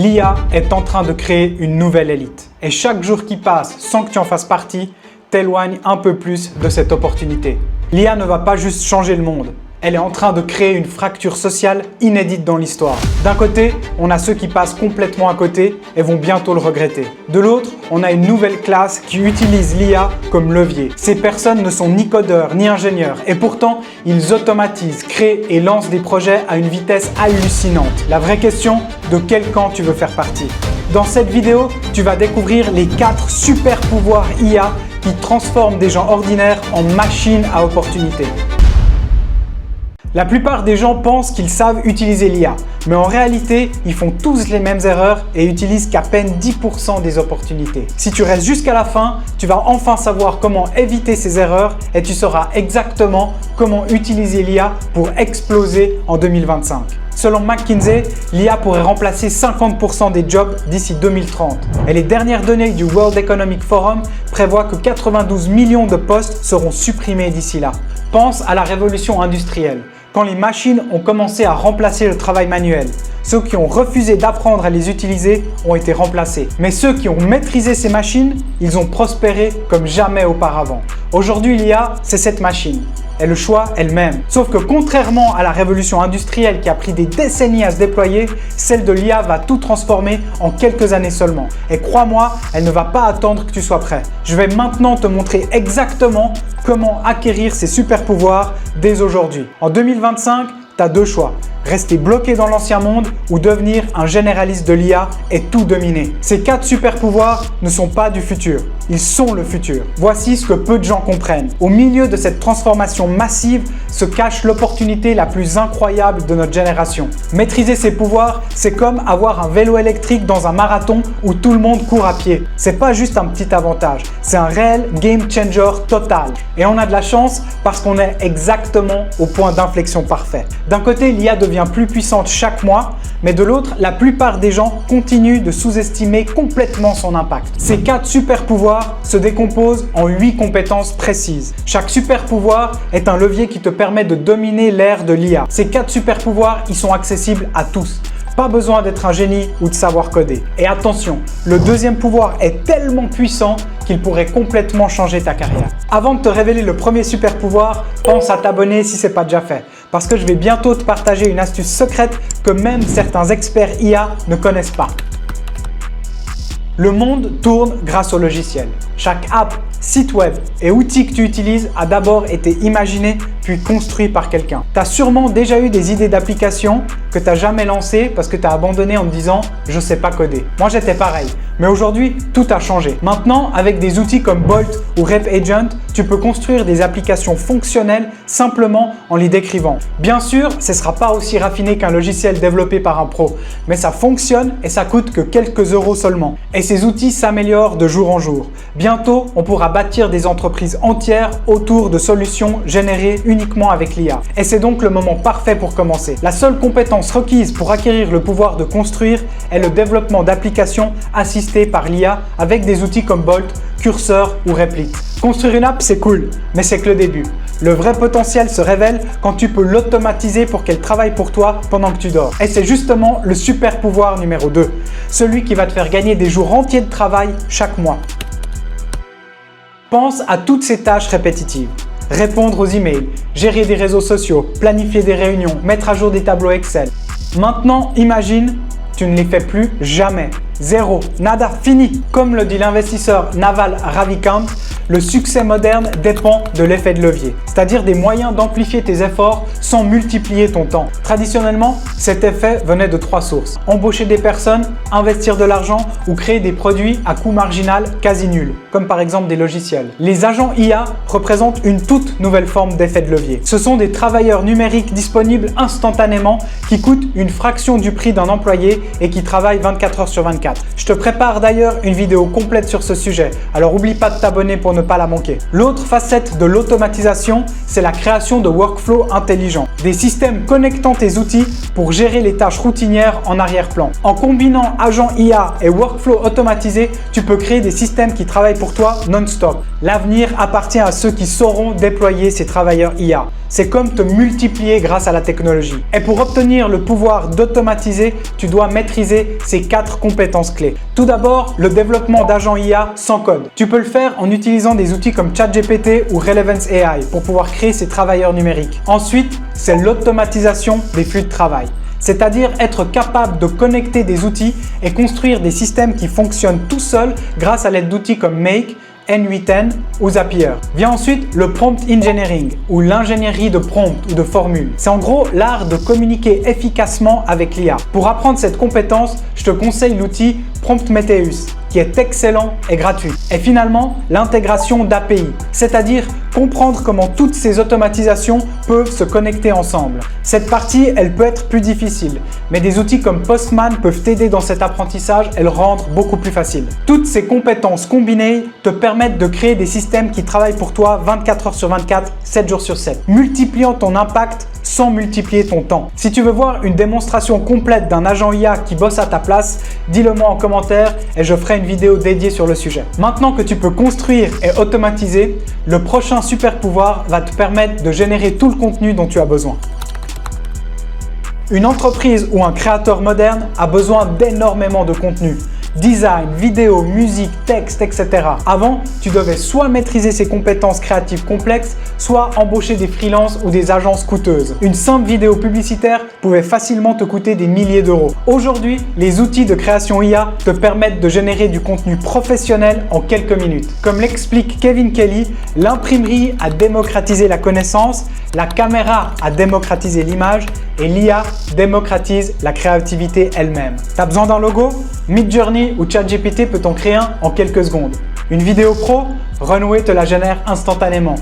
L'IA est en train de créer une nouvelle élite. Et chaque jour qui passe sans que tu en fasses partie, t'éloigne un peu plus de cette opportunité. L'IA ne va pas juste changer le monde. Elle est en train de créer une fracture sociale inédite dans l'histoire. D'un côté, on a ceux qui passent complètement à côté et vont bientôt le regretter. De l'autre, on a une nouvelle classe qui utilise l'IA comme levier. Ces personnes ne sont ni codeurs ni ingénieurs et pourtant, ils automatisent, créent et lancent des projets à une vitesse hallucinante. La vraie question, de quel camp tu veux faire partie? Dans cette vidéo, tu vas découvrir les 4 super pouvoirs IA qui transforment des gens ordinaires en machines à opportunités. La plupart des gens pensent qu'ils savent utiliser l'IA, mais en réalité, ils font tous les mêmes erreurs et utilisent qu'à peine 10% des opportunités. Si tu restes jusqu'à la fin, tu vas enfin savoir comment éviter ces erreurs et tu sauras exactement comment utiliser l'IA pour exploser en 2025. Selon McKinsey, l'IA pourrait remplacer 50% des jobs d'ici 2030. Et les dernières données du World Economic Forum prévoient que 92 millions de postes seront supprimés d'ici là. Pense à la révolution industrielle, quand les machines ont commencé à remplacer le travail manuel. Ceux qui ont refusé d'apprendre à les utiliser ont été remplacés. Mais ceux qui ont maîtrisé ces machines, ils ont prospéré comme jamais auparavant. Aujourd'hui, l'IA, c'est cette machine. Et le choix est le même. Sauf que contrairement à la révolution industrielle qui a pris des décennies à se déployer, celle de l'IA va tout transformer en quelques années seulement. Et crois-moi, elle ne va pas attendre que tu sois prêt. Je vais maintenant te montrer exactement comment acquérir ces super pouvoirs dès aujourd'hui. En 2025, tu as 2 choix. Rester bloqué dans l'ancien monde ou devenir un généraliste de l'IA et tout dominer. Ces 4 super pouvoirs ne sont pas du futur, ils sont le futur. Voici ce que peu de gens comprennent. Au milieu de cette transformation massive se cache l'opportunité la plus incroyable de notre génération. Maîtriser ces pouvoirs, c'est comme avoir un vélo électrique dans un marathon où tout le monde court à pied. C'est pas juste un petit avantage, c'est un réel game changer total. Et on a de la chance parce qu'on est exactement au point d'inflexion parfait. D'un côté, l'IA devient plus puissante chaque mois, mais de l'autre, la plupart des gens continuent de sous-estimer complètement son impact. Ces 4 super pouvoirs se décomposent en 8 compétences précises. Chaque super pouvoir est un levier qui te permet de dominer l'ère de l'IA. Ces 4 super pouvoirs, ils sont accessibles à tous. Pas besoin d'être un génie ou de savoir coder. Et attention, le deuxième pouvoir est tellement puissant qu'il pourrait complètement changer ta carrière. Avant de te révéler le premier super pouvoir, pense à t'abonner si ce n'est pas déjà fait. Parce que je vais bientôt te partager une astuce secrète que même certains experts IA ne connaissent pas. Le monde tourne grâce au logiciel. Chaque app, site web et outil que tu utilises a d'abord été imaginé puis construit par quelqu'un. Tu as sûrement déjà eu des idées d'applications que tu n'as jamais lancées parce que tu as abandonné en te disant « je sais pas coder ». Moi j'étais pareil, mais aujourd'hui tout a changé. Maintenant, avec des outils comme Bolt ou RepAgent, tu peux construire des applications fonctionnelles simplement en les décrivant. Bien sûr, ce ne sera pas aussi raffiné qu'un logiciel développé par un pro, mais ça fonctionne et ça coûte que quelques euros seulement. Et ces outils s'améliorent de jour en jour. Bientôt, on pourra bâtir des entreprises entières autour de solutions générées uniquement avec l'IA. Et c'est donc le moment parfait pour commencer. La seule compétence requise pour acquérir le pouvoir de construire est le développement d'applications assistées par l'IA avec des outils comme Bolt, Cursor ou Replit. Construire une app, c'est cool, mais c'est que le début. Le vrai potentiel se révèle quand tu peux l'automatiser pour qu'elle travaille pour toi pendant que tu dors. Et c'est justement le super pouvoir numéro 2, celui qui va te faire gagner des jours entiers de travail chaque mois. Pense à toutes ces tâches répétitives. Répondre aux emails, gérer des réseaux sociaux, planifier des réunions, mettre à jour des tableaux Excel. Maintenant, imagine, tu ne les fais plus jamais. Zéro, nada, fini. Comme le dit l'investisseur Naval Ravikant, le succès moderne dépend de l'effet de levier, c'est-à-dire des moyens d'amplifier tes efforts sans multiplier ton temps. Traditionnellement, cet effet venait de 3 sources. Embaucher des personnes, investir de l'argent ou créer des produits à coût marginal quasi nul, comme par exemple des logiciels. Les agents IA représentent une toute nouvelle forme d'effet de levier. Ce sont des travailleurs numériques disponibles instantanément qui coûtent une fraction du prix d'un employé et qui travaillent 24 heures sur 24. Je te prépare d'ailleurs une vidéo complète sur ce sujet, alors n'oublie pas de t'abonner pour ne pas la manquer. L'autre facette de l'automatisation, c'est la création de workflows intelligents, des systèmes connectant tes outils pour gérer les tâches routinières en arrière-plan. En combinant agents IA et workflows automatisés, tu peux créer des systèmes qui travaillent pour toi non-stop. L'avenir appartient à ceux qui sauront déployer ces travailleurs IA. C'est comme te multiplier grâce à la technologie. Et pour obtenir le pouvoir d'automatiser, tu dois maîtriser ces 4 compétences clés. Tout d'abord, le développement d'agents IA sans code. Tu peux le faire en utilisant des outils comme ChatGPT ou Relevance AI pour pouvoir créer ces travailleurs numériques. Ensuite, c'est l'automatisation des flux de travail. C'est-à-dire être capable de connecter des outils et construire des systèmes qui fonctionnent tout seuls grâce à l'aide d'outils comme Make, N8N ou Zapier. Vient ensuite le prompt engineering ou l'ingénierie de prompt ou de formule. C'est en gros l'art de communiquer efficacement avec l'IA. Pour apprendre cette compétence, je te conseille l'outil Prometheus qui est excellent et gratuit. Et finalement, l'intégration d'API, c'est-à-dire comprendre comment toutes ces automatisations peuvent se connecter ensemble. Cette partie, elle peut être plus difficile, mais des outils comme Postman peuvent t'aider dans cet apprentissage et le rendre beaucoup plus facile. Toutes ces compétences combinées te permettent de créer des systèmes qui travaillent pour toi 24 heures sur 24, 7 jours sur 7, multipliant ton impact sans multiplier ton temps. Si tu veux voir une démonstration complète d'un agent IA qui bosse à ta place, dis-le moi en commentaire et je ferai une vidéo dédiée sur le sujet. Maintenant que tu peux construire et automatiser, le prochain super pouvoir va te permettre de générer tout le contenu dont tu as besoin. Une entreprise ou un créateur moderne a besoin d'énormément de contenu. Design, vidéo, musique, texte, etc. Avant, tu devais soit maîtriser ces compétences créatives complexes, soit embaucher des freelances ou des agences coûteuses. Une simple vidéo publicitaire pouvait facilement te coûter des milliers d'euros. Aujourd'hui, les outils de création IA te permettent de générer du contenu professionnel en quelques minutes. Comme l'explique Kevin Kelly, l'imprimerie a démocratisé la connaissance, la caméra a démocratisé l'image et l'IA démocratise la créativité elle-même. T'as besoin d'un logo? Midjourney ou ChatGPT peut t'en créer un en quelques secondes. Une vidéo pro? Runway te la génère instantanément.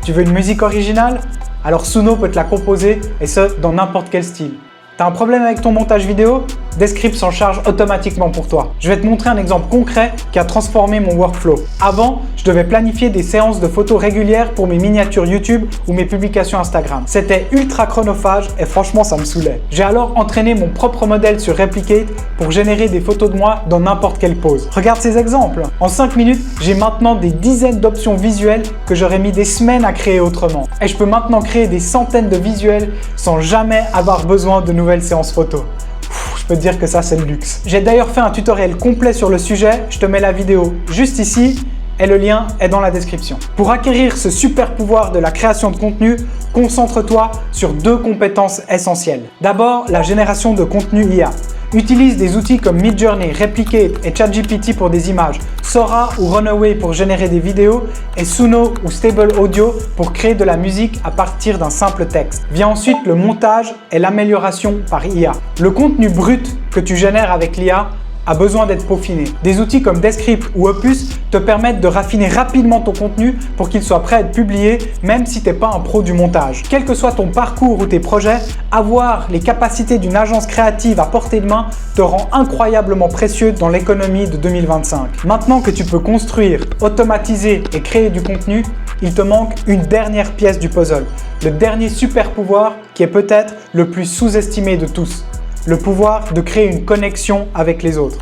Tu veux une musique originale? Alors Suno peut te la composer et ce, dans n'importe quel style. T'as un problème avec ton montage vidéo? Descript s'en charge automatiquement pour toi. Je vais te montrer un exemple concret qui a transformé mon workflow. Avant, je devais planifier des séances de photos régulières pour mes miniatures YouTube ou mes publications Instagram. C'était ultra chronophage et franchement ça me saoulait. J'ai alors entraîné mon propre modèle sur Replicate pour générer des photos de moi dans n'importe quelle pose. Regarde ces exemples. En 5 minutes, j'ai maintenant des dizaines d'options visuelles que j'aurais mis des semaines à créer autrement. Et je peux maintenant créer des centaines de visuels sans jamais avoir besoin de nouvelles séances photos. Je peux te dire que ça c'est le luxe. J'ai d'ailleurs fait un tutoriel complet sur le sujet, je te mets la vidéo juste ici et le lien est dans la description. Pour acquérir ce super pouvoir de la création de contenu, concentre-toi sur 2 compétences essentielles. D'abord, la génération de contenu IA. Utilise des outils comme Midjourney, Replicate et ChatGPT pour des images, Sora ou Runway pour générer des vidéos et Suno ou Stable Audio pour créer de la musique à partir d'un simple texte. Vient ensuite le montage et l'amélioration par IA. Le contenu brut que tu génères avec l'IA a besoin d'être peaufiné. Des outils comme Descript ou Opus te permettent de raffiner rapidement ton contenu pour qu'il soit prêt à être publié même si tu n'es pas un pro du montage. Quel que soit ton parcours ou tes projets, avoir les capacités d'une agence créative à portée de main te rend incroyablement précieux dans l'économie de 2025. Maintenant que tu peux construire, automatiser et créer du contenu, il te manque une dernière pièce du puzzle. Le dernier super pouvoir qui est peut-être le plus sous-estimé de tous. Le pouvoir de créer une connexion avec les autres.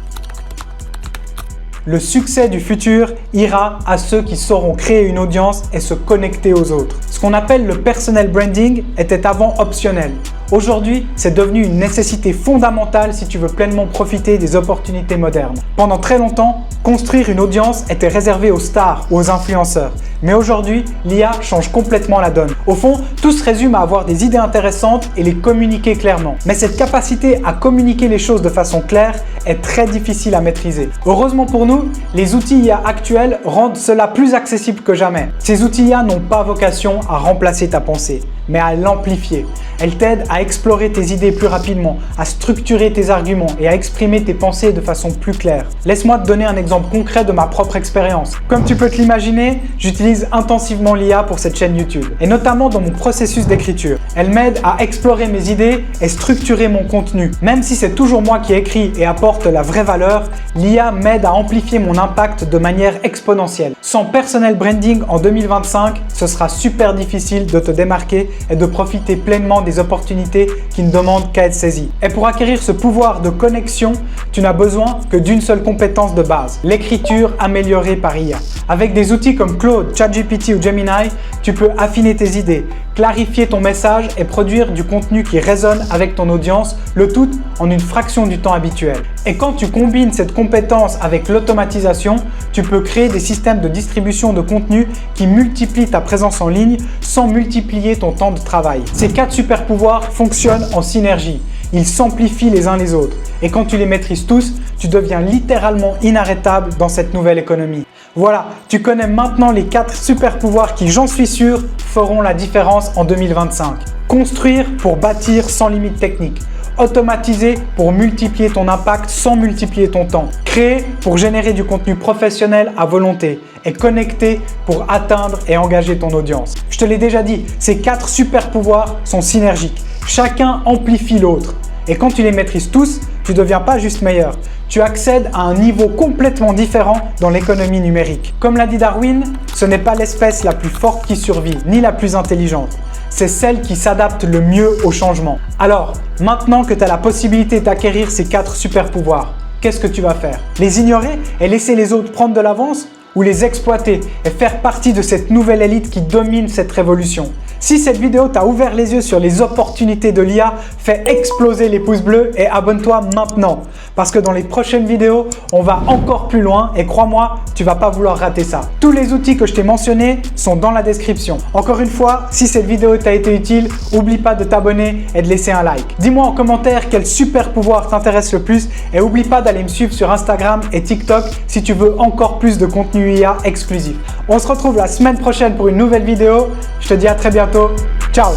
Le succès du futur ira à ceux qui sauront créer une audience et se connecter aux autres. Ce qu'on appelle le personal branding était avant optionnel. Aujourd'hui, c'est devenu une nécessité fondamentale si tu veux pleinement profiter des opportunités modernes. Pendant très longtemps, construire une audience était réservé aux stars ou aux influenceurs. Mais aujourd'hui, l'IA change complètement la donne. Au fond, tout se résume à avoir des idées intéressantes et les communiquer clairement. Mais cette capacité à communiquer les choses de façon claire est très difficile à maîtriser. Heureusement pour nous, les outils IA actuels rendent cela plus accessible que jamais. Ces outils IA n'ont pas vocation à remplacer ta pensée, mais à l'amplifier. Elles t'aident à explorer tes idées plus rapidement, à structurer tes arguments et à exprimer tes pensées de façon plus claire. Laisse-moi te donner un exemple concret de ma propre expérience. Comme tu peux te l'imaginer, j'utilise intensivement l'IA pour cette chaîne YouTube, et notamment dans mon processus d'écriture. Elle m'aide à explorer mes idées et structurer mon contenu. Même si c'est toujours moi qui écris et apporte la vraie valeur, l'IA m'aide à amplifier mon impact de manière exponentielle. Sans personal branding en 2025, ce sera super difficile de te démarquer et de profiter pleinement des opportunités qui ne demandent qu'à être saisies. Et pour acquérir ce pouvoir de connexion, tu n'as besoin que d'une seule compétence de base, l'écriture améliorée par IA. Avec des outils comme Claude, ChatGPT ou Gemini, tu peux affiner tes idées, clarifier ton message et produire du contenu qui résonne avec ton audience, le tout en une fraction du temps habituel. Et quand tu combines cette compétence avec l'automatisation, tu peux créer des systèmes de distribution de contenu qui multiplient ta présence en ligne sans multiplier ton temps de travail. Ces 4 super pouvoirs fonctionnent en synergie. Ils s'amplifient les uns les autres. Et quand tu les maîtrises tous, tu deviens littéralement inarrêtable dans cette nouvelle économie. Voilà, tu connais maintenant les 4 super pouvoirs qui, j'en suis sûr, feront la différence en 2025. Construire pour bâtir sans limite technique. Automatiser pour multiplier ton impact sans multiplier ton temps. Créer pour générer du contenu professionnel à volonté. Et connecter pour atteindre et engager ton audience. Je te l'ai déjà dit, ces 4 super pouvoirs sont synergiques. Chacun amplifie l'autre. Et quand tu les maîtrises tous, tu ne deviens pas juste meilleur. Tu accèdes à un niveau complètement différent dans l'économie numérique. Comme l'a dit Darwin, ce n'est pas l'espèce la plus forte qui survit, ni la plus intelligente. C'est celle qui s'adapte le mieux au changement. Alors, maintenant que tu as la possibilité d'acquérir ces 4 super pouvoirs, qu'est-ce que tu vas faire? Les ignorer et laisser les autres prendre de l'avance? Ou les exploiter et faire partie de cette nouvelle élite qui domine cette révolution? Si cette vidéo t'a ouvert les yeux sur les opportunités de l'IA, fais exploser les pouces bleus et abonne-toi maintenant. Parce que dans les prochaines vidéos, on va encore plus loin et crois-moi, tu vas pas vouloir rater ça. Tous les outils que je t'ai mentionnés sont dans la description. Encore une fois, si cette vidéo t'a été utile, n'oublie pas de t'abonner et de laisser un like. Dis-moi en commentaire quel super pouvoir t'intéresse le plus et n'oublie pas d'aller me suivre sur Instagram et TikTok si tu veux encore plus de contenu IA exclusif. On se retrouve la semaine prochaine pour une nouvelle vidéo. Je te dis à très bientôt. Ciao!